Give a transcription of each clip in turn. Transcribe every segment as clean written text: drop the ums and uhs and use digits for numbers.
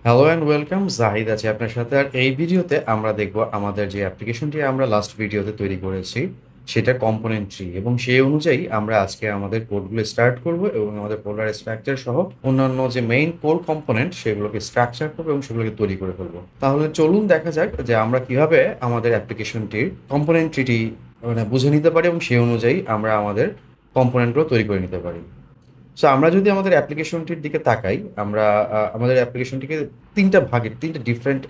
Hello and welcome, Zahid আছে আপনার সাথে। আর এই ভিডিওতে আমরা দেখব আমাদের যে অ্যাপ্লিকেশনটি আমরা লাস্ট ভিডিওতে তৈরি করেছি সেটা কম্পোনেন্ট ট্রি, এবং সেই অনুযায়ী আমরা আজকে আমাদের কোডগুলো স্টার্ট করব এবং আমাদের ফোল্ডার স্ট্রাকচার সহ অন্যান্য যে মেইন কোর কম্পোনেন্ট সেগুলোকে স্ট্রাকচার করবো এবং সেগুলোকে তৈরি করে ফেলবো। তাহলে চলুন দেখা যাক যে আমরা কিভাবে আমাদের অ্যাপ্লিকেশনটির কম্পোনেন্ট ট্রিটি বুঝে নিতে পারি এবং সেই অনুযায়ী আমরা আমাদের কম্পোনেন্টগুলো তৈরি করে নিতে পারি। সো আমরা যদি আমাদের অ্যাপ্লিকেশনটির দিকে তাকাই, আমরা আমাদের অ্যাপ্লিকেশনটিকে তিনটা ডিফারেন্ট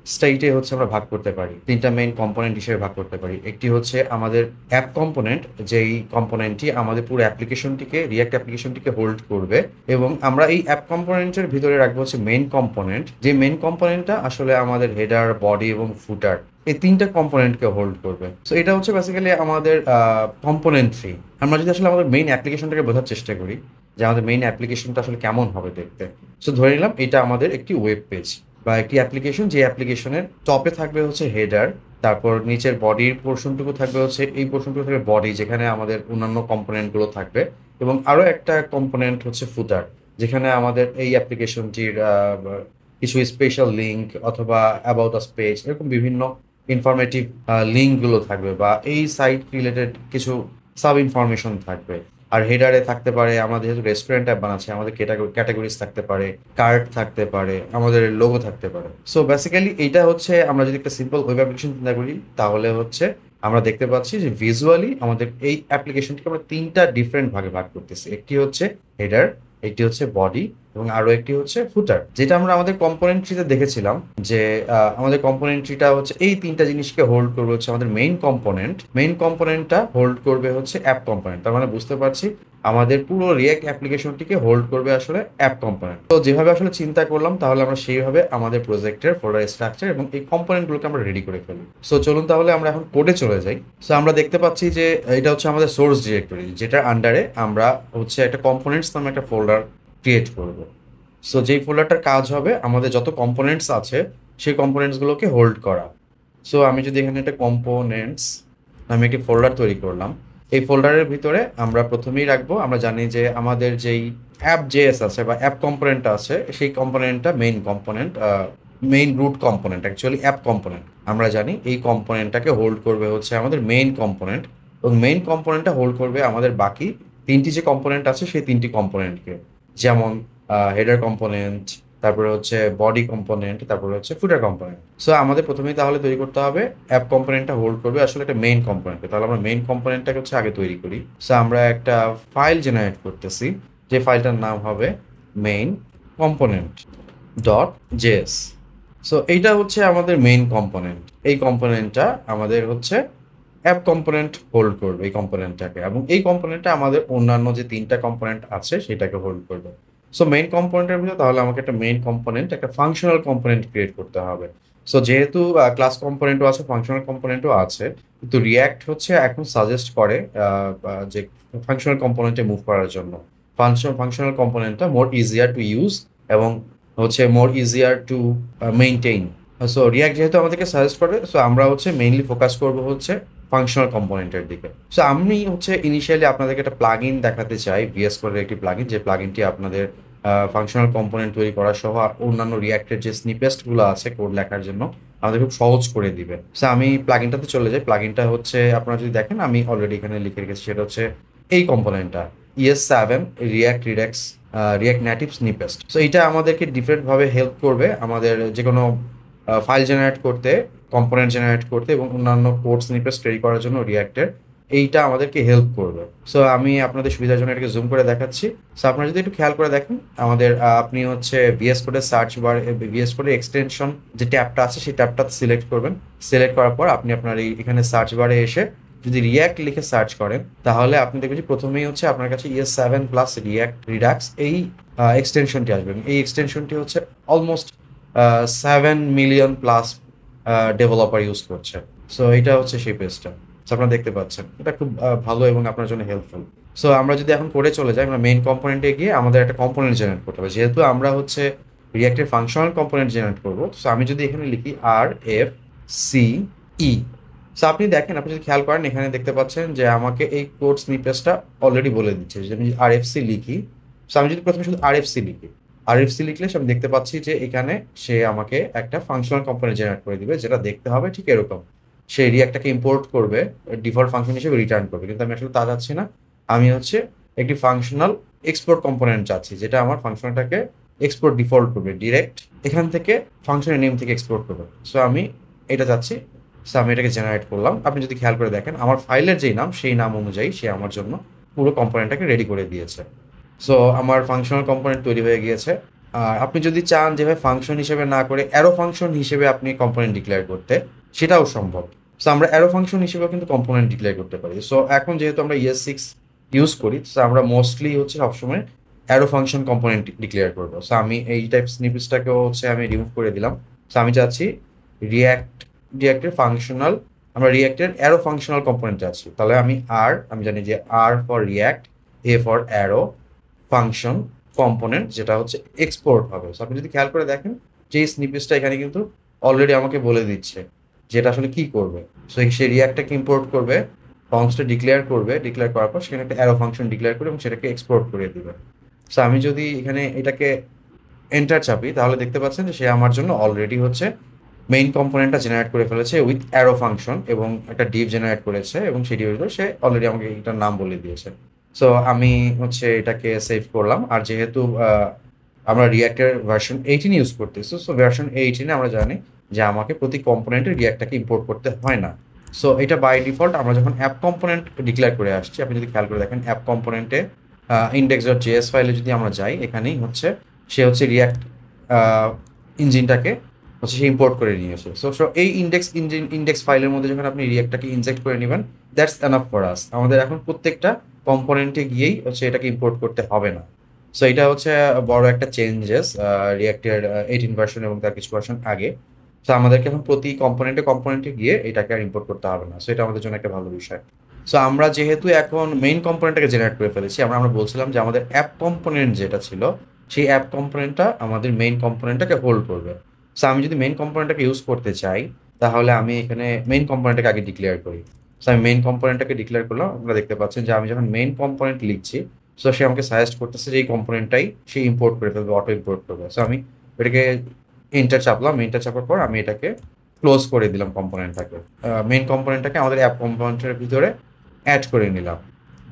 স্টেটে হচ্ছে আমরা ভাগ করতে পারি, তিনটা মেইন কম্পোনেন্ট হিসেবে ভাগ করতে পারি। একটি হচ্ছে আমাদের অ্যাপ কম্পোনেন্ট, যেই কম্পোনেন্টটি আমাদের পুরো রিয়াক্ট অ্যাপ্লিকেশনটিকে হোল্ড করবে, এবং আমরা এই অ্যাপ কম্পোনেন্টের ভিতরে রাখবো হচ্ছে মেইন কম্পোনেন্ট, যে মেইন কম্পোনেন্টটা আসলে আমাদের হেডার, বডি এবং ফুটার এই তিনটা কম্পোনেন্টকে হোল্ড করবে। সো এটা হচ্ছে বেসিক্যালি আমাদের কম্পোনেন্ট থ্রি। আমরা যদি আসলে আমাদের মেইন অ্যাপ্লিকেশনটাকে বোঝার চেষ্টা করি যে আমাদের মেইন অ্যাপ্লিকেশনটা আসলে কেমন হবে দেখতে। সো ধরে নিলাম এটা আমাদের একটি ওয়েব পেজ বা একটি অ্যাপ্লিকেশন, যে অ্যাপ্লিকেশনের টপে থাকবে হচ্ছে হেডার, তারপর নিচের বডির পোর্শনটুকু থাকবে হচ্ছে এই পোর্শনটুকু থাকবে বডি, যেখানে আমাদের অন্যান্য কম্পোনেন্টগুলো থাকবে, এবং আরও একটা কম্পোনেন্ট হচ্ছে ফুটার, যেখানে আমাদের এই অ্যাপ্লিকেশনটির কিছু স্পেশাল লিঙ্ক অথবা অ্যাবাউট আস পেজ এরকম বিভিন্ন ইনফরমেটিভ লিঙ্কগুলো থাকবে, বা এই সাইট রিলেটেড কিছু সাব ইনফরমেশন থাকবে। আর হেডারে থাকতে পারে, আমাদের যেহেতু রেস্টুরেন্ট অ্যাপ বানাচ্ছে, আমাদের ক্যাটাগরিজ থাকতে পারে, কার্ড থাকতে পারে, আমাদের লোগো থাকতে পারে। সো বেসিক্যালি এইটা হচ্ছে, আমরা যদি একটা সিম্পল ওয়েব অ্যাপ্লিকেশন চিন্তা করি তাহলে হচ্ছে আমরা দেখতে পাচ্ছি যে ভিজুয়ালি আমাদের এই অ্যাপ্লিকেশনটিকে আমরা তিনটা ডিফারেন্ট ভাগে ভাগ করতেছি। একটি হচ্ছে হেডার, একটি হচ্ছে বডি, এবং আরো একটি হচ্ছে ফুটার, যেটা আমরা আমাদের কম্পোনেন্ট ট্রিতে দেখেছিলাম যে আমাদের কম্পোনেন্ট ট্রিটা হচ্ছে এই তিনটা জিনিসকে হোল্ড করবে হচ্ছে আমাদের মেইন কম্পোনেন্টটা হোল্ড করবে হচ্ছে অ্যাপ কম্পোনেন্ট। তার মানে বুঝতে পারছি আমাদের পুরো রিয়াক্ট অ্যাপ্লিকেশনটিকে হোল্ড করবে আসলে অ্যাপ কম্পোনেন্ট। তো যেভাবে আসলে চিন্তা করলাম, তাহলে আমরা সেইভাবে আমাদের প্রজেক্টের ফোল্ডার স্ট্রাকচার এবং এই কম্পোনেন্টগুলোকে আমরা রেডি করে ফেলি। সো চলুন তাহলে আমরা এখন কোডে চলে যাই। সো আমরা দেখতে পাচ্ছি যে এটা হচ্ছে আমাদের সোর্স ডিরেক্টরি, যেটার আন্ডারে আমরা হচ্ছে একটা কম্পোনেন্টস নামে একটা ফোল্ডার ক্রিয়েট করব। সো যেই ফোল্ডারটার কাজ হবে আমাদের যত কম্পোনেন্টস আছে সেই কম্পোনেন্টসগুলোকে হোল্ড করা। সো আমি যদি এখানে একটা কম্পোনেন্টস নামে একটি ফোল্ডার তৈরি করলাম, এই ফোল্ডারের ভিতরে আমরা প্রথমেই রাখবো, আমরা জানি যে আমাদের যেই অ্যাপ জেএস আছে বা অ্যাপ কম্পোনেন্টটা আছে, সেই কম্পোনেন্টটা main root component, actually app component. আমরা জানি এই কম্পোনেন্টটাকে হোল্ড করবে হচ্ছে আমাদের মেইন কম্পোনেন্ট, এবং মেইন কম্পোনেন্টটা হোল্ড করবে আমাদের বাকি তিনটি যে কম্পোনেন্ট আছে সেই তিনটি কম্পোনেন্টকে, যেমন হেডার কম্পোনেন্ট, তারপরে হচ্ছে বডি কম্পোনেন্ট, তারপরে হচ্ছে ফুটার কম্পোনেন্ট। সো আমাদের প্রথমেই তাহলে তৈরি করতে হবে অ্যাপ কম্পোনেন্টটা হোল্ড করবে আসলে একটা মেইন কম্পোনেন্টকে। তাহলে আমরা মেইন কম্পোনেন্টটাকে হচ্ছে আগে তৈরি করি। সো আমরা একটা ফাইল জেনারেট করতেছি, যে ফাইলটার নাম হবে main component dot JS. So এইটা হচ্ছে আমাদের মেইন কম্পোনেন্ট। এই কম্পোনেন্টটা আমাদের হচ্ছে অ্যাপ কম্পোনেন্ট হোল্ড করবে এই কম্পোনেন্টটাকে, এবং এই কম্পোনেন্টটা আমাদের অন্যান্য যে তিনটা কম্পোনেন্ট আছে সেটাকে হোল্ড করবে। সো মেইন কম্পোনেন্টের ভিতরে তাহলে আমাকে একটা মেইন কম্পোনেন্ট, একটা ফাংশনাল কম্পোনেন্ট ক্রিয়েট করতে হবে। সো যেহেতু ক্লাস কম্পোনেন্টও আছে, ফাংশনাল কম্পোনেন্টও আছে, কিন্তু রিয়্যাক্ট হচ্ছে এখন সাজেস্ট করে যে ফাংশনাল কম্পোনেন্টে মুভ করার জন্য। ফাংশনাল কম্পোনেন্টটা মোর ইজিয়ার টু ইউজ এবং হচ্ছে more easier to maintain. So React যেহেতু আমাদেরকে সাজেস্ট করে, সো আমরা হচ্ছে মেইনলি ফোকাস করবো হচ্ছে ফাংশনাল কম্পোনেন্টের দিকে। সো আমি হচ্ছে ইনিশিয়ালি আপনাদেরকে একটা প্লাগইন দেখাতে চাই, ভিএস কোডের একটি প্লাগইন, যে প্লাগইনটি আপনাদের ফাংশনাল কম্পোনেন্ট তৈরি করা সহ অন্যান্য রিয়াক্টের যে স্নিপেস্টগুলো আছে কোড লেখার জন্য আমাদের খুব সহজ করে দিবে। সো আমি প্লাগইনটাতে চলে যাই। প্লাগইনটা হচ্ছে আপনারা যদি দেখেন আমি অলরেডি এখানে লিখে রেখেছি, সেটা হচ্ছে এই কম্পোনেন্টটা ES7 React Redux React Native snippets. So এইটা আমাদেরকে ডিফারেন্টভাবে হেল্প করবে আমাদের যে কোনো ফাইল জেনারেট করতে, কম্পোনেন্ট জেনারেট করতে এবং অন্যান্য কোড স্নিপেস্ট তৈরি করার জন্য রিয়াক্টের এইটা আমাদেরকে হেল্প করবে। সো আমি আপনাদের সুবিধার জন্য এটাকে জুম করে দেখাচ্ছি। সো আপনারা যদি একটু খেয়াল করে দেখেন, আমাদের আপনি হচ্ছে ভিএস কোডের সার্চ বার, ভিএস কোডের এক্সটেনশন যে ট্যাবটা আছে সেই ট্যাবটা সিলেক্ট করবেন। সিলেক্ট করার পর আপনি আপনার এখানে সার্চ বারে এসে যদি রিয়াক্ট লিখে সার্চ করেন, তাহলে আপনি দেখবেন যে প্রথমেই হচ্ছে আপনার কাছে ES7 প্লাস রিয়াক্ট রিডাক্স এই এক্সটেনশনটি আসবে। এই এক্সটেনশনটি হচ্ছে almost 7 million plus developer use করছে। সো এটা হচ্ছে সেই পেজটা। সো আপনারা দেখতে পাচ্ছেন এটা খুব ভালো এবং আপনার জন্য হেল্পফুল। সো আমরা যদি এখন করে চলে যাই, আমরা মেইন কম্পোনেন্টে গিয়ে আমাদের একটা কম্পোনেন্ট জেনারেট করতে হবে, যেহেতু আমরা হচ্ছে রিয়াক্টের ফাংশনাল কম্পোনেন্ট জেনারেট করবো। সো আমি যদি এখানে লিখি RFCE, সো আপনি দেখেন, আপনি যদি খেয়াল করেন এখানে দেখতে পাচ্ছেন যে আমাকে এই কোড স্নিপেসটা অলরেডি বলে দিচ্ছে যে আমি RFC লিখি। সো আমি যদি প্রথমে শুধু RFC লিখি, আরএফসি লিখলে আমি দেখতে পাচ্ছি যে এখানে সে আমাকে একটা ফাংশনাল কম্পোনেন্ট জেনারেট করে দিবে, যেটা দেখতে হবে ঠিক এরকম। সে রিয়াক্টটাকে ইম্পোর্ট করবে, ডিফল্ট ফাংশন হিসেবে রিটার্ন করবে, কিন্তু আমি আসলে তা চাচ্ছি না। আমি হচ্ছে একটি ফাংশনাল এক্সপোর্ট কম্পোনেন্ট চাচ্ছি, যেটা আমার ফাংশনটাকে এক্সপোর্ট ডিফল্ট করবে, ডিরেক্ট এখান থেকে ফাংশনের নেম থেকে এক্সপোর্ট করবে। সো আমি এটা চাচ্ছি। সো আমি এটাকে জেনারেট করলাম। আপনি যদি খেয়াল করে দেখেন, আমার ফাইলের যেই নাম সেই নাম অনুযায়ী সে আমার জন্য পুরো কম্পোনেন্টটাকে রেডি করে দিয়েছে। সো আমার ফাংশনাল কম্পোনেন্ট তৈরি হয়ে গিয়েছে। আর আপনি যদি চান যেভাবে ফাংশন হিসেবে না করে অ্যারো ফাংশন হিসেবে আপনি কম্পোনেন্ট ডিক্লেয়ার করতে, সেটাও সম্ভব। সো আমরা অ্যারো ফাংশন হিসেবেও কিন্তু কম্পোনেন্ট ডিক্লেয়ার করতে পারি। সো এখন যেহেতু আমরা ES6 ইউজ করি, সো আমরা মোস্টলি হচ্ছে সবসময় অ্যারো ফাংশন কম্পোনেন্ট ডিক্লেয়ার করবো। সো আমি এই টাইপ স্নিপেসটাকেও হচ্ছে আমি রিমুভ করে দিলাম। সো আমি চাচ্ছি রিয়াক্টের ফাংশনাল, আমরা রিয়াক্টের অ্যারো ফাংশনাল কম্পোনেন্ট চাচ্ছি। তাহলে আমি জানি যে R for React, A for arrow, function component, যেটা হচ্ছে এক্সপোর্ট হবে। সো আপনি যদি খেয়াল করে দেখেন যে এই স্নিপেসটা এখানে কিন্তু অলরেডি আমাকে বলে দিচ্ছে যেটা আসলে কি করবে। সো সে রিয়াক্টটাকে ইম্পোর্ট করবে, ফাংশনটা ডিক্লেয়ার করবে, ডিক্লেয়ার করার পর সেখানে একটা অ্যারো ফাংশন ডিক্লেয়ার করবে এবং সেটাকে এক্সপোর্ট করে দিবে। সো আমি যদি এখানে এটাকে এন্টার চাপি, তাহলে দেখতে পাচ্ছেন যে সে আমার জন্য অলরেডি হচ্ছে মেইন কম্পোনেন্টটা জেনারেট করে ফেলেছে উইথ অ্যারো ফাংশন, এবং একটা ডিভ জেনারেট করেছে, এবং সেই ডিভ সে অলরেডি আমাকে এটার নাম বলে দিয়েছে। সো আমি হচ্ছে এটাকে সেভ করলাম। আর যেহেতু আমরা রিয়াক্টের ভার্সন 18 ইউজ করতেছি, সো ভার্সন 18 আমরা জানি যে আমাকে প্রতি কম্পোনেন্টে রিয়াক্টটাকে ইম্পোর্ট করতে হয় না। সো এটা বাই ডিফল্ট আমরা যখন অ্যাপ কম্পোনেন্ট ডিক্লেয়ার করে আসছি, আপনি যদি খেয়াল করে দেখেন অ্যাপ কম্পোনেন্টে index.js ফাইলে যদি আমরা যাই, এখানেই হচ্ছে সে হচ্ছে রিয়াক্ট ইঞ্জিনটাকে হচ্ছে সে ইম্পোর্ট করে নিয়েছে। সো এই ইন্ডেক্স ফাইলের মধ্যে যখন আপনি রিয়াক্টটাকে ইনজেক্ট করে নেবেন, দ্যাটস এনাফ ফর আস। আমাদের এখন প্রত্যেকটা কম্পোনেন্টে গিয়েই হচ্ছে এটাকে ইম্পোর্ট করতে হবে না। সো এটা হচ্ছে বড় একটা চেঞ্জেস রিয়াক্টের 18 ভার্সন এবং তার কিছু ভার্সন আগে। সো আমাদেরকে এখন প্রতি কম্পোনেন্টে গিয়ে এটাকে আর ইম্পোর্ট করতে হবে না। সো এটা আমাদের জন্য একটা ভালো বিষয়। সো আমরা যেহেতু এখন মেইন কম্পোনেন্টটাকে জেনারেট করে ফেলেছি, আমরা বলছিলাম যে আমাদের অ্যাপ কম্পোনেন্ট যেটা ছিল, সেই অ্যাপ কম্পোনেন্টটা আমাদের মেইন কম্পোনেন্টটাকে হোল্ড করবে। সো আমি যদি মেইন কম্পোনেন্টটাকে ইউজ করতে চাই, তাহলে আমি এখানে মেইন কম্পোনেন্টটাকে আগে ডিক্লেয়ার করি। সো আমি মেইন কম্পোনেন্টটাকে ডিক্লেয়ার করলাম। আপনারা দেখতে পাচ্ছেন যে আমি যখন মেইন কম্পোনেন্ট লিখছি, সো সে আমাকে সাজেস্ট করতেছে যে এই কম্পোনেন্টটাই সে ইম্পোর্ট করে ফেলবে, অটো ইম্পোর্ট করবে। সো আমি এটাকে এন্টার চাপলাম। এন্টার চাপার পর আমি এটাকে ক্লোজ করে দিলাম কম্পোনেন্টটাকে। মেইন কম্পোনেন্টটাকে আমাদের অ্যাপ কম্পোনেন্টের ভিতরে অ্যাড করে নিলাম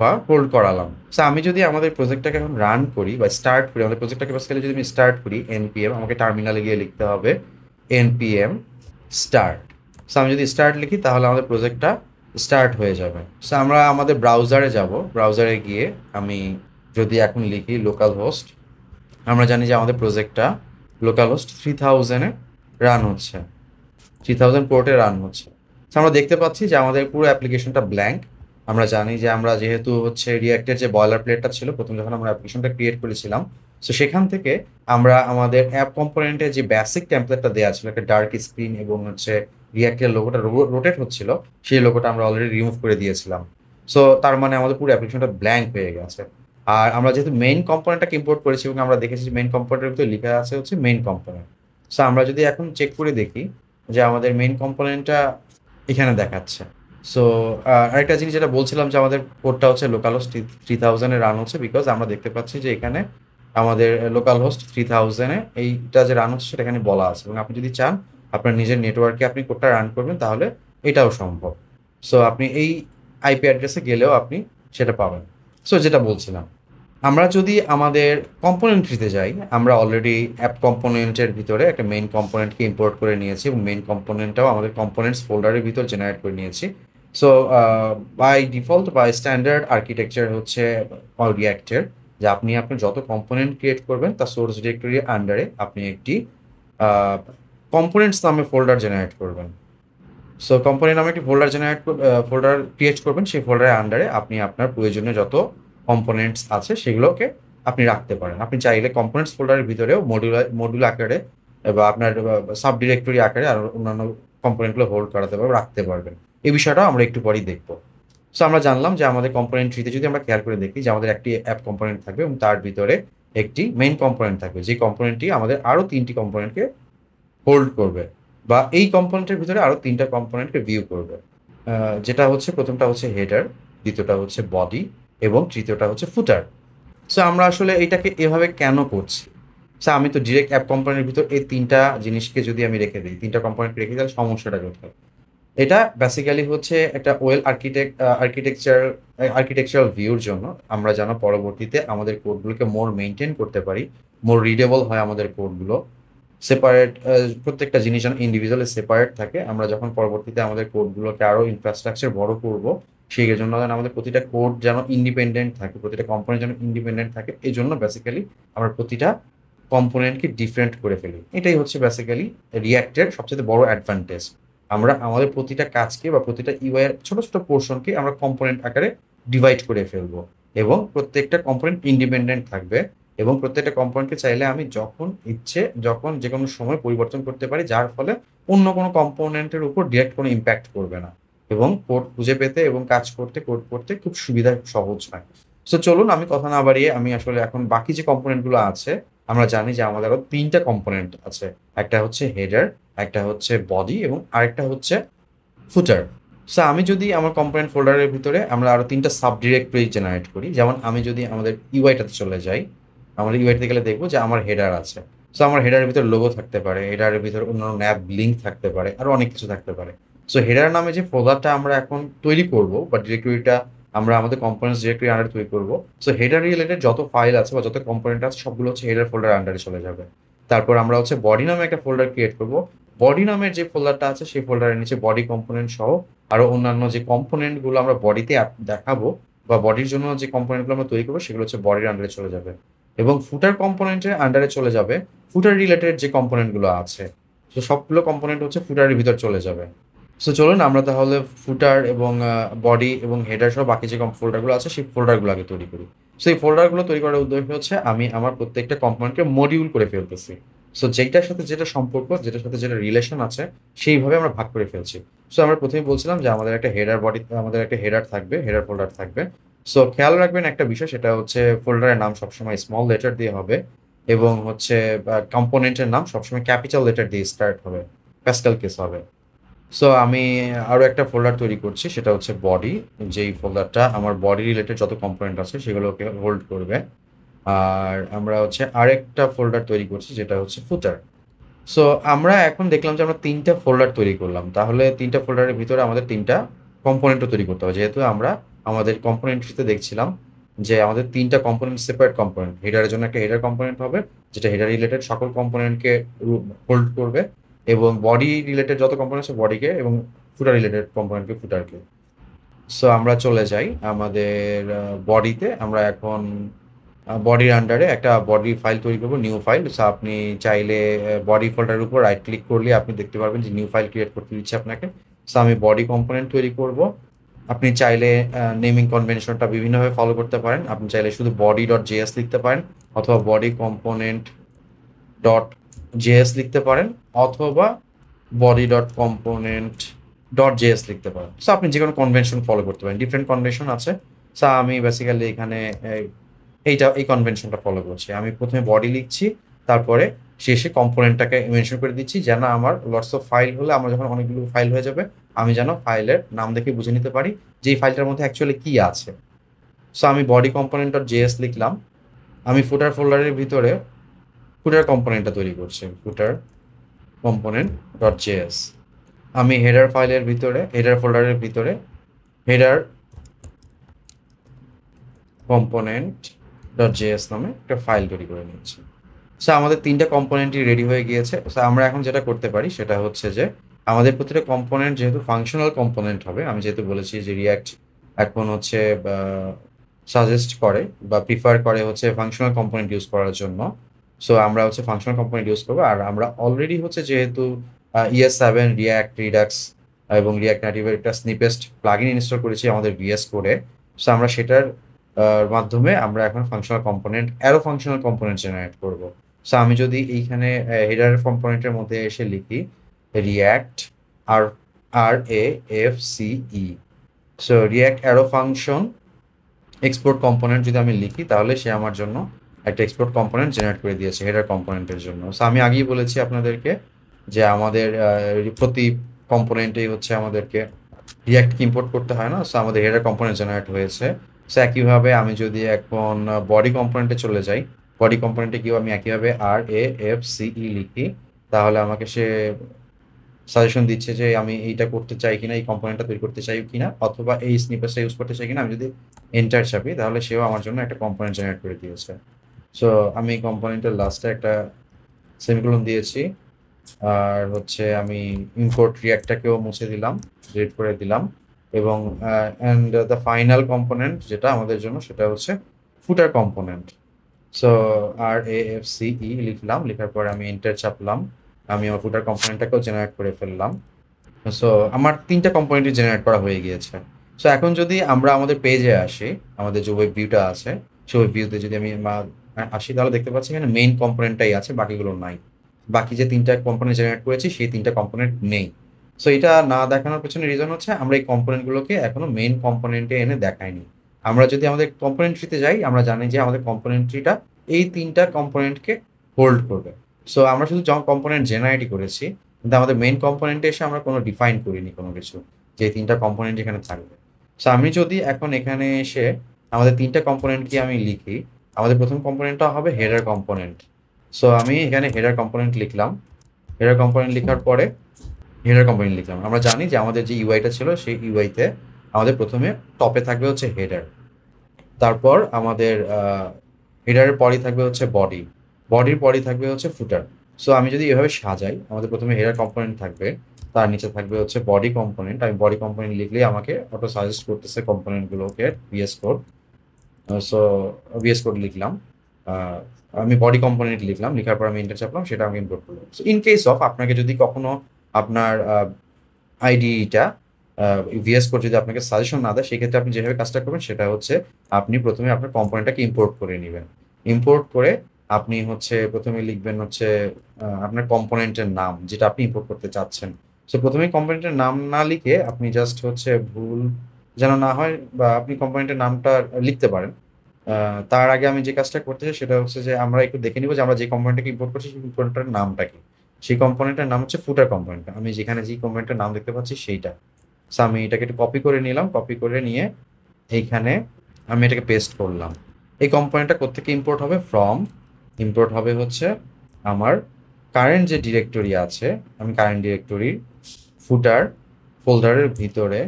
বা হোল্ড করালাম। সো আমি যদি আমাদের প্রজেক্টটাকে এখন রান করি বা স্টার্ট করি, আমাদের প্রজেক্টটাকে বেসিক্যালি যদি আমি স্টার্ট করি, npm, আমাকে টার্মিনালে গিয়ে লিখতে হবে npm স্টার্ট। সো আমি যদি স্টার্ট লিখি, তাহলে আমাদের প্রজেক্টটা স্টার্ট হয়ে যাবে। সো আমরা আমাদের ব্রাউজারে যাব। ব্রাউজারে গিয়ে আমি যদি এখন লিখি লোকাল হোস্ট, আমরা জানি যে আমাদের প্রজেক্টটা লোকাল হোস্ট 3000-এ রান হচ্ছে, 3000 পোর্টে রান হচ্ছে। সো আমরা দেখতে পাচ্ছি যে আমাদের পুরো অ্যাপ্লিকেশনটা ব্ল্যাঙ্ক। আমরা জানি যে আমরা যেহেতু হচ্ছে রিয়াক্টের যে বয়লার প্লেটটা ছিল প্রথম যখন আমরা অ্যাপ্লিকেশনটা ক্রিয়েট করেছিলাম, সো সেখান থেকে আমরা আমাদের অ্যাপ কম্পোনেন্টে যে বেসিক টেমপ্লেটটা দেওয়া ছিল, একটা ডার্ক স্ক্রিন এবং হচ্ছে রিয়াক্টের লোগোটা রোটেট হচ্ছিল, সেই লোগোটা আমরা অলরেডি রিমুভ করে দিয়েছিলাম। সো তার মানে আমাদের পুরো অ্যাপ্লিকেশনটা ব্ল্যাঙ্ক হয়ে গেছে। আর আমরা যেহেতু মেইন কম্পোনেন্টটাকে ইম্পোর্ট করেছি এবং আমরা দেখেছি যে মেইন কম্পোনেন্টের ভিতরে লেখা আছে হচ্ছে মেইন কম্পোনেন্ট। সো আমরা যদি এখন চেক করে দেখি যে আমাদের মেইন কম্পোনেন্টটা এখানে দেখাচ্ছে। সো আরেকটা জিনিস যেটা বলছিলাম যে আমাদের কোডটা হচ্ছে লোকাল হোস্ট 3000-এ রান হচ্ছে, বিকজ আমরা দেখতে পাচ্ছি যে এখানে আমাদের লোকাল হোস্ট 3000-এ এইটা যে রান হচ্ছে সেটা এখানে বলা আছে। এবং আপনি যদি চান আপনার নিজের নেটওয়ার্কে আপনি কোডটা রান করবেন, তাহলে এটাও সম্ভব। সো আপনি এই আইপি অ্যাড্রেসে গেলেও আপনি সেটা পাবেন। সো যেটা বলছিলাম, আমরা যদি আমাদের কম্পোনেন্ট ট্রিতে যাই, আমরা অলরেডি অ্যাপ কম্পোনেন্টের ভিতরে একটা মেইন কম্পোনেন্টকে ইম্পোর্ট করে নিয়েছি এবং মেইন কম্পোনেন্টটাও আমাদের কম্পোনেন্টস ফোল্ডারের ভিতর জেনারেট করে নিয়েছি। So by default by standard architecture হচ্ছে রিয়াক্টের যে আপনি আপনার যত কম্পোনেন্ট ক্রিয়েট করবেন তার সোর্স ডিরেক্টরির আন্ডারে আপনি একটি কম্পোনেন্টস নামে ফোল্ডার জেনারেট করবেন। সো কম্পোনেন্ট নামে একটি ফোল্ডার ক্রিয়েট করবেন। সেই ফোল্ডারের আন্ডারে আপনি আপনার প্রয়োজনীয় যত কম্পোনেন্টস আছে সেগুলোকে আপনি রাখতে পারেন। আপনি চাইলে কম্পোনেন্টস ফোল্ডারের ভিতরেও মডিউল আকারে বা আপনার সাব ডিরেক্টরি আকারে আর অন্যান্য কম্পোনেন্টগুলো হোল্ড করাতে পারবেন, রাখতে পারবেন। এই বিষয়টাও আমরা একটু পরেই দেখব। সো আমরা জানলাম যে আমাদের কম্পোনেন্ট ট্রিতে যদি আমরা খেয়াল করে দেখি যে আমাদের একটি অ্যাপ কম্পোনেন্ট থাকবে এবং তার ভিতরে একটি মেইন কম্পোনেন্ট থাকবে, যে কম্পোনেন্টটি আমাদের আরও 3টি কম্পোনেন্টকে হোল্ড করবে বা এই কম্পোনেন্টের ভিতরে আরও 3টা কম্পোনেন্টকে ভিউ করবে। যেটা হচ্ছে প্রথমটা হচ্ছে হেডার, দ্বিতীয়টা হচ্ছে বডি এবং তৃতীয়টা হচ্ছে ফুটার। সো আমরা আসলে এটাকে এভাবে কেন করছি? আমি তো ডিরেক্ট অ্যাপ কম্পোনেন্টের ভিতর এই তিনটা জিনিসকে যদি আমি রেখে দিই, তিনটা কম্পোনেন্ট রেখে দিই, তাহলে সমস্যাটা কোথায়? এটা বেসিক্যালি হচ্ছে একটা ওয়েল আর্কিটেকচারাল ভিউর জন্য। আমরা যেন পরবর্তীতে আমাদের কোডগুলোকে মোর মেনটেন করতে পারি, মোর রিডেবল হয় আমাদের কোডগুলো, সেপারেট, প্রত্যেকটা জিনিস যেন ইন্ডিভিজুয়ালি সেপারেট থাকে। আমরা যখন পরবর্তীতে আমাদের কোডগুলোকে আরও ইনফ্রাস্ট্রাকচার বড় করব, সেই জন্য যেন আমাদের প্রতিটা কোড যেন ইন্ডিপেন্ডেন্ট থাকে, প্রতিটা কম্পোনেন্ট যেন ইন্ডিপেন্ডেন্ট থাকে, এই জন্য বেসিক্যালি আমরা প্রতিটা কম্পোনেন্টকে ডিফারেন্ট করে ফেলি। এটাই হচ্ছে বেসিক্যালি রিয়াক্টের সবচেয়ে বড় অ্যাডভান্টেজ। আমরা আমাদের প্রতিটা কাজকে বা প্রতিটা ইউআই এর ছোট ছোট পোর্শনকে আমরা কম্পোনেন্ট আকারে ডিভাইড করে ফেলবো, এবং প্রত্যেকটা কম্পোনেন্ট ইন্ডিপেন্ডেন্ট থাকবে, এবং প্রত্যেকটা কম্পোনেন্টকে চাইলে আমি যখন ইচ্ছে যখন যে কোনো সময় পরিবর্তন করতে পারি, যার ফলে অন্য কোনো কম্পোনেন্টের উপর ডিরেক্ট কোনো ইম্প্যাক্ট করবে না, এবং কোড খুঁজে পেতে এবং কাজ করতে কোড করতে খুব সুবিধা সহজ হয়। সো চলুন আমি কথা না বাড়িয়ে আমি আসলে এখন বাকি যে কম্পোনেন্টগুলো আছে, আমরা জানি যে আমাদের আরো তিনটা কম্পোনেন্ট আছে। একটা হচ্ছে হেডার, একটা হচ্ছে বডি, এবং আরেকটা হচ্ছে ফুটার। আমি যদি আমার কম্পোনেন্ট ফোল্ডারের ভিতরে আমরা আরো তিনটা সাব ডিরেক্টরি জেনারেট করি, যেমন আমি যদি আমাদের ইউআইটাতে চলে যাই, আমাদের ইউআইটাতে গেলে দেখবো যে আমার হেডার আছে। আমার হেডারের ভিতরে লোগো থাকতে পারে, হেডারের ভিতরে অন্যান্য ন্যাব লিঙ্ক থাকতে পারে, আরো অনেক কিছু থাকতে পারে। হেডার নামে যে ফোল্ডারটা আমরা এখন তৈরি করব বা ডিরেক্টরিটা আমরা আমাদের কম্পোনেন্টস ডিরেক্টরি আন্ডারে তৈরি করবো, হেডার রিলেটেড যত ফাইল আছে বা যত কম্পোনেন্ট আছে সবগুলো হচ্ছে হেডার ফোল্ডার আন্ডারে চলে যাবে। তারপর আমরা হচ্ছে বডি নামে একটা ফোল্ডার ক্রিয়েট করব। বডি নামের যে ফোল্ডারটা আছে সেই ফোল্ডারের নিচে বডি কম্পোনেন্ট সহ আরো অন্যান্য যে কম্পোনেন্টগুলো আমরা বডিতে দেখাবো বা বডির জন্য যে কম্পোনেন্টগুলো আমরা তৈরি করবো, সেগুলো হচ্ছে বডির আন্ডারে চলে যাবে। এবং ফুটার কম্পোনেন্টের আন্ডারে চলে যাবে ফুটার রিলেটেড যে কম্পোনেন্টগুলো আছে। সবগুলো কম্পোনেন্ট হচ্ছে ফুটারের ভিতর চলে যাবে। চলুন আমরা তাহলে ফুটার এবং বডি এবং হেডার সহ বাকি যে ফোল্ডারগুলো আছে সেই ফোল্ডারগুলো আগে তৈরি করি। এই ফোল্ডারগুলো তৈরি করার উদ্দেশ্য হচ্ছে আমি আমার প্রত্যেকটা কম্পোনেন্টকে মডিউল করে ফেলতেছি। যেটার সাথে যেটা সম্পর্ক, যেটার সাথে যেটা রিলেশন আছে, সেইভাবে আমরা ভাগ করে ফেলছি। আমরা প্রথমে বলছিলাম যে আমাদের একটা হেডার বডি, আমাদের একটা হেডার থাকবে, হেডার ফোল্ডার থাকবে। খেয়াল রাখবেন একটা বিষয়, সেটা হচ্ছে ফোল্ডারের নাম সবসময় স্মল লেটার দিয়ে হবে, এবং হচ্ছে কম্পোনেন্টের নাম সবসময় ক্যাপিটাল লেটার দিয়ে স্টার্ট হবে, প্যাসকেল কেস হবে। আমি আরো একটা ফোল্ডার তৈরি করছি, সেটা হচ্ছে বডি। যেই ফোল্ডারটা আমার বডি রিলেটেড যত কম্পোনেন্ট আছে সেগুলোকে হোল্ড করবে। আর আমরা হচ্ছে আরেকটা ফোল্ডার তৈরি করছি, যেটা হচ্ছে ফুটার। আমরা এখন দেখলাম যে আমরা তিনটা ফোল্ডার তৈরি করলাম, তাহলে তিনটা ফোল্ডারের ভিতরে আমাদের তিনটা কম্পোনেন্টও তৈরি করতে হবে, যেহেতু আমরা আমাদের কম্পোনেন্টটিতে দেখছিলাম যে আমাদের তিনটা কম্পোনেন্ট সেপারেট কম্পোনেন্ট। হেডারের জন্য একটা হেডার কম্পোনেন্ট হবে, যেটা হেডার রিলেটেড সকল কম্পোনেন্টকে হোল্ড করবে, এবং বডি রিলেটেড যত কম্পোনেন্ট আছে বডিকে, এবং ফুটার রিলেটেড কম্পোনেন্টকে ফুটারকে। আমরা চলে যাই আমাদের বডিতে। আমরা এখন বডির আন্ডারে একটা বডি ফাইল তৈরি করবো, নিউ ফাইল। আপনি চাইলে বডি ফোল্ডারের উপর রাইট ক্লিক করলে আপনি দেখতে পারবেন যে নিউ ফাইল ক্রিয়েট করতে দিচ্ছে আপনাকে। আমি বডি কম্পোনেন্ট তৈরি করব। আপনি চাইলে নেমিং কনভেনশনটা বিভিন্নভাবে ফলো করতে পারেন। আপনি চাইলে শুধু বডি ডট জেএস লিখতে পারেন, অথবা বডি কম্পোনেন্ট ডট জেএস লিখতে পারেন, অথবা body dot component dot JS লিখতে পারেন। আপনি যে কোনো কনভেনশন ফলো করতে পারেন, ডিফারেন্ট কনভেনশন আছে। আমি বেসিক্যালি এখানে এই কনভেনশনটা ফলো করছি। আমি প্রথমে বডি লিখছি, তারপরে শেষে কম্পোনেন্টটাকে মেনশন করে দিচ্ছি, যেন আমার লটস অফ ফাইল হলে, আমার যখন অনেকগুলো ফাইল হয়ে যাবে, আমি যেন ফাইলের নাম দেখে বুঝে নিতে পারি যে এই ফাইলটার মধ্যে অ্যাকচুয়ালি কি আছে। আমি বডি কম্পোনেন্ট ডট জেএস লিখলাম। আমি ফুটার ফোল্ডারের ভিতরে ফুটার কম্পোনেন্টটা তৈরি করছি, ফুটার কম্পোনেন্ট ডট জেএস। আমি হেডার ফাইলের ভিতরে, হেডার ফোল্ডারের ভিতরে হেডার কম্পোনেন্ট ডট জেএস নামে একটা ফাইল তৈরি করে নিচ্ছি। আমাদের তিনটা কম্পোনেন্টই রেডি হয়ে গিয়েছে। আমরা এখন যেটা করতে পারি সেটা হচ্ছে যে আমাদের প্রতিটা কম্পোনেন্ট যেহেতু ফাংশনাল কম্পোনেন্ট হবে, আমি যেহেতু বলেছি যে রিয়াক্ট এখন হচ্ছে সাজেস্ট করে বা প্রিফার করে হচ্ছে ফাংশনাল কম্পোনেন্ট ইউজ করার জন্য। আমরা হচ্ছে ফাংশনাল কম্পোনেন্ট ইউজ করবো। আর আমরা অলরেডি হচ্ছে যেহেতু ES7 রিয়াক্ট রিডাক্স এবং রিয়াক্ট নেটিভের একটা স্নিপেস্ট প্লাগইন ইনস্টল করেছি আমাদের VS কোডে। আমরা সেটার মাধ্যমে আমরা এখন functional component, arrow functional component generate করব। আমি যদি এইখানে হেডার কম্পোনেন্টের মধ্যে এসে লিখি react RAFCE, react arrow function export component যদি আমি লিখি, তাহলে সে আমার জন্য একটা এক্সপোর্ট কম্পোনেন্ট জেনারেট করে দিয়েছে হেডার কম্পোনেন্টের জন্য। আমি আগেই বলেছি আপনাদেরকে যে আমাদের প্রতি কম্পোনেন্টেই হচ্ছে আমাদেরকে রিয়াক্ট ইম্পোর্ট করতে হয় না। আমাদের হেডার কম্পোনেন্ট জেনারেট হয়েছে। একইভাবে আমি যদি এখন বডি কম্পোনেন্টে চলে যাই, বডি কম্পোনেন্টে গিয়েও আমি একইভাবে RAFCE লিখি, তাহলে আমাকে সে সাজেশন দিচ্ছে যে আমি এইটা করতে চাই কিনা, এই কম্পোনেন্টটা তৈরি করতে চাই কিনা, অথবা এই স্নিপেটটা ইউজ করতে চাই কিনা। আমি যদি এন্টার চাপি তাহলে সেও আমার জন্য একটা কম্পোনেন্ট জেনারেট করে দিয়েছে। সো আমি কম্পোনেন্টের লাস্টে একটা সেমিকোলন দিয়েছি, আর হচ্ছে আমি ইম্পোর্ট রিয়াক্টটাকেও মুছে দিলাম, ডিলিট করে দিলাম, এবং অ্যান্ড দ্য ফাইনাল কম্পোনেন্ট যেটা আমাদের জন্য সেটা হচ্ছে ফুটার কম্পোনেন্ট। সো RAFCE লিখলাম, লেখার পরে আমি এন্টার চাপলাম, আমি আমার ফুটার কম্পোনেন্টটাকেও জেনারেট করে ফেললাম। সো আমার 3টা কম্পোনেন্টই জেনারেট করা হয়ে গিয়েছে। সো এখন যদি আমরা আমাদের পেজে আসি, আমাদের যে ওয়েব ভিউটা আছে সেই ওয়েব ভিউতে যদি আমি আসি, তাহলে দেখতে পাচ্ছি এখানে মেইন কম্পোনেন্টটাই আছে, বাকিগুলো নাই। বাকি যে 3টা কম্পোনেন্ট জেনারেট করেছি সেই 3টা কম্পোনেন্ট নেই। সো এটা না দেখানোর পেছনে রিজন হচ্ছে আমরা এই কম্পোনেন্টগুলোকে এখনো মেইন কম্পোনেন্টে এনে দেখাইনি। আমরা যদি আমাদের কম্পোনেন্ট ট্রিতে যাই, আমরা জানি যে আমাদের কম্পোনেন্ট ট্রিটা এই 3টা কম্পোনেন্টকে হোল্ড করবে। সো আমরা শুধু কম্পোনেন্ট জেনারেটই করেছি, কিন্তু আমাদের মেইন কম্পোনেন্টে এসে আমরা কোনো ডিফাইন করিনি কোনো কিছু যে 3টা কম্পোনেন্ট এখানে থাকবে। সো আমি যদি এখন এখানে এসে আমাদের 3টা কম্পোনেন্টকে আমি লিখি, আমাদের প্রথম কম্পোনেন্টটা হবে হেডার কম্পোনেন্ট। সো আমি এখানে হেডার কম্পোনেন্ট লিখলাম, হেডার কম্পোনেন্ট লেখার পরে হেডার কম্পোনেন্ট লিখলাম। আমরা জানি যে আমাদের যে ইউআইটা ছিল সেই ইউআইতে আমাদের প্রথমে টপে থাকবে হচ্ছে হেডার, তারপর আমাদের হেডারের পরই থাকবে হচ্ছে বডি, বডির পরই থাকবে হচ্ছে ফুটার। সো আমি যদি এভাবে সাজাই, আমাদের প্রথমে হেডার কম্পোনেন্ট থাকবে, তার নিচে থাকবে হচ্ছে বডি কম্পোনেন্ট। আমি বডি কম্পোনেন্ট লিখলেই আমাকে অটো সাজেস্ট করতেছে কম্পোনেন্টগুলোকে VS code. So VS code লিখলাম, আমি বডি কম্পোনেন্ট লিখলাম, লেখার পর আমি এন্টার চাপলাম, সেটা আমি ইম্পোর্ট করলাম। সো ইন কেস অফ আপনাকে যদি কখনো আপনার আইডিটা ভিএস কোড যদি আপনাকে সাজেশন না দেয়, সেক্ষেত্রে আপনি যেভাবে কাজটা করবেন সেটা হচ্ছে আপনি প্রথমে আপনার কম্পোনেন্টটাকে ইম্পোর্ট করে নেবেন। ইম্পোর্ট করে আপনি হচ্ছে প্রথমে লিখবেন হচ্ছে আপনার কম্পোনেন্টের নাম যেটা আপনি ইম্পোর্ট করতে চাচ্ছেন। সো প্রথমে কম্পোনেন্টের নাম না লিখে আপনি জাস্ট হচ্ছে ভুল যেন না হয়, বা আপনি কম্পোনেন্টের নামটা লিখতে পারেন। তার আগে আমি যে কাজটা করতে চাই সেটা হচ্ছে যে আমরা একটু দেখে নিব যে আমরা যে কম্পোনেন্টটাকে ইম্পোর্ট করছি সেই কম্পোনেন্টটার নামটা কি। সেই কম্পোনেন্টের নাম হচ্ছে ফুটার কম্পোনেন্ট। আমি যেখানে যে কম্পোনেন্টের নাম দেখতে পাচ্ছি সেইটা। সো আমি এটাকে একটু কপি করে নিলাম, কপি করে নিয়ে এইখানে আমি এটাকে পেস্ট করলাম। এই কম্পোনেন্টটা কোত্থেকে ইম্পোর্ট হবে? ফ্রম ইম্পোর্ট হবে হচ্ছে আমার কারেন্ট যে ডিরেক্টরি আছে, আমি কারেন্ট ডিরেক্টরির ফুটার ফোল্ডারের ভিতরে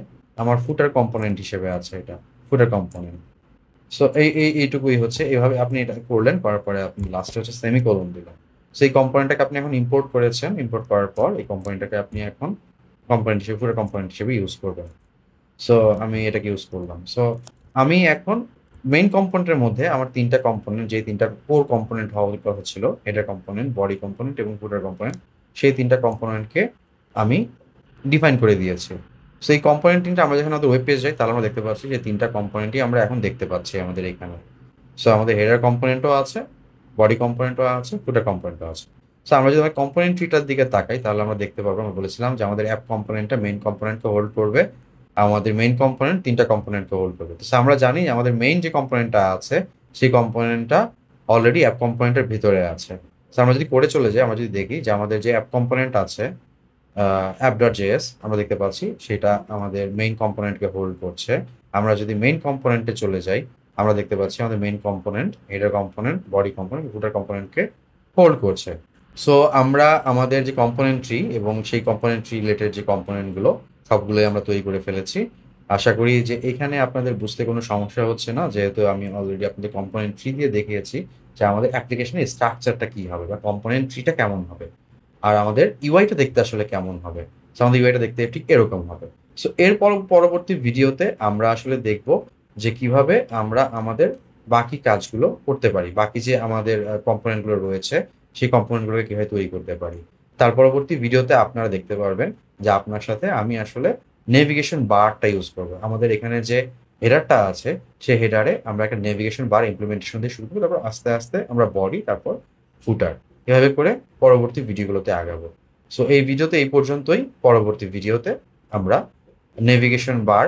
আমার ফুটার কম্পোনেন্ট হিসেবে আছে এটা, ফুটার কম্পোনেন্ট। সো এইটুকুই হচ্ছে, এভাবে আপনি এটা করলেন, করার পরে আপনি লাস্টে হচ্ছে সেমিকোলন দিলেন। সো এই কম্পোনেন্টটাকে আপনি এখন ইম্পোর্ট করেছেন, ইম্পোর্ট করার পর এই কম্পোনেন্টটাকে আপনি এখন কম্পোনেন্ট হিসেবে পুরো কম্পোনেন্ট হিসেবে ইউজ করবেন। সো আমি এটাকে ইউজ করলাম। সো আমি এখন মেইন কম্পোনেন্টের মধ্যে আমার 3টা কম্পোনেন্ট, যে 3টা কোর কম্পোনেন্ট হওয়ার কথা ছিল, হেডার কম্পোনেন্ট, বডি কম্পোনেন্ট এবং ফুটার কম্পোনেন্ট, সেই 3টা কম্পোনেন্টকে আমি ডিফাইন করে দিয়েছি। সো এই কম্পোনেন্ট 3টা আমরা যখন আমাদের ওয়েব পেজ যাই তাহলে আমরা দেখতে পাচ্ছি যে 3টা কম্পোনেন্টই আমরা এখন দেখতে পাচ্ছি আমাদের এখানে। সো আমাদের হেডার কম্পোনেন্টও আছে, বডি কম্পোনেন্টও আছে, ফুটার কম্পোনেন্টও আছে। সো আমরা যদি কম্পোনেন্ট ট্রিটার দিকে তাকাই তাহলে আমরা দেখতে পাবো, আমরা বলেছিলাম যে আমাদের অ্যাপ কম্পোনেন্টটা মেইন কম্পোনেন্টকে হোল্ড করবে, আমাদের মেইন কম্পোনেন্ট 3টা কম্পোনেন্টকে হোল্ড করবে। তো আমরা জানি আমাদের মেইন যে কম্পোনেন্টটা আছে সেই কম্পোনেন্টটা অলরেডি অ্যাপ কম্পোনেন্টের ভিতরে আছে। সো আমরা যদি করে চলে যাই, আমরা যদি দেখি যে আমাদের যে অ্যাপ কম্পোনেন্ট আছে app.js, আমরা দেখতে পাচ্ছি সেটা আমাদের মেইন কম্পোনেন্টকে হোল্ড করছে। আমরা যদি মেইন কম্পোনেন্টে চলে যাই, আমরা দেখতে পাচ্ছি আমাদের main component, header component, body component, footer কম্পোনেন্টকে হোল্ড করছে। সো আমরা আমাদের যে কম্পোনেন্ট ট্রি এবং সেই কম্পোনেন্ট ট্রি রিলেটেড যে কম্পোনেন্টগুলো সবগুলোই আমরা তৈরি করে ফেলেছি। আশা করি যে এখানে আপনাদের বুঝতে কোনো সমস্যা হচ্ছে না, যেহেতু আমি অলরেডি আপনাদের কম্পোনেন্ট ট্রি দিয়ে দেখিয়েছি যে আমাদের অ্যাপ্লিকেশনের স্ট্রাকচারটা কী হবে বা কম্পোনেন্ট ট্রিটা কেমন হবে, আর আমাদের ইউআইটা দেখতে আসলে কেমন হবে। সো আমাদের ইউআইটা দেখতে ঠিক এরকম হবে। সো এর পরবর্তী ভিডিওতে আমরা আসলে দেখব যে কিভাবে আমরা আমাদের বাকি কাজগুলো করতে পারি, বাকি যে আমাদের কম্পোনেন্টগুলো রয়েছে সেই কম্পোনেন্টগুলোকে কীভাবে তৈরি করতে পারি। তার পরবর্তী ভিডিওতে আপনারা দেখতে পারবেন যে আপনার সাথে আমি আসলে নেভিগেশন বারটা ইউজ করবো। আমাদের এখানে যে হেডারটা আছে সেই হেডারে আমরা একটা নেভিগেশন বার ইমপ্লিমেন্টেশন দিয়ে শুরু করবো, তারপর আস্তে আস্তে আমরা বডি, তারপর ফুটার, এভাবে করে পরবর্তী ভিডিওগুলোতে আগাবো। সো এই ভিডিওতে এই পর্যন্তই। পরবর্তী ভিডিওতে আমরা নেভিগেশন বার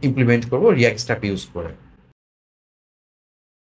ইমপ্লিমেন্ট করবো রিয়াক্ট স্ট্যাক ইউজ করে।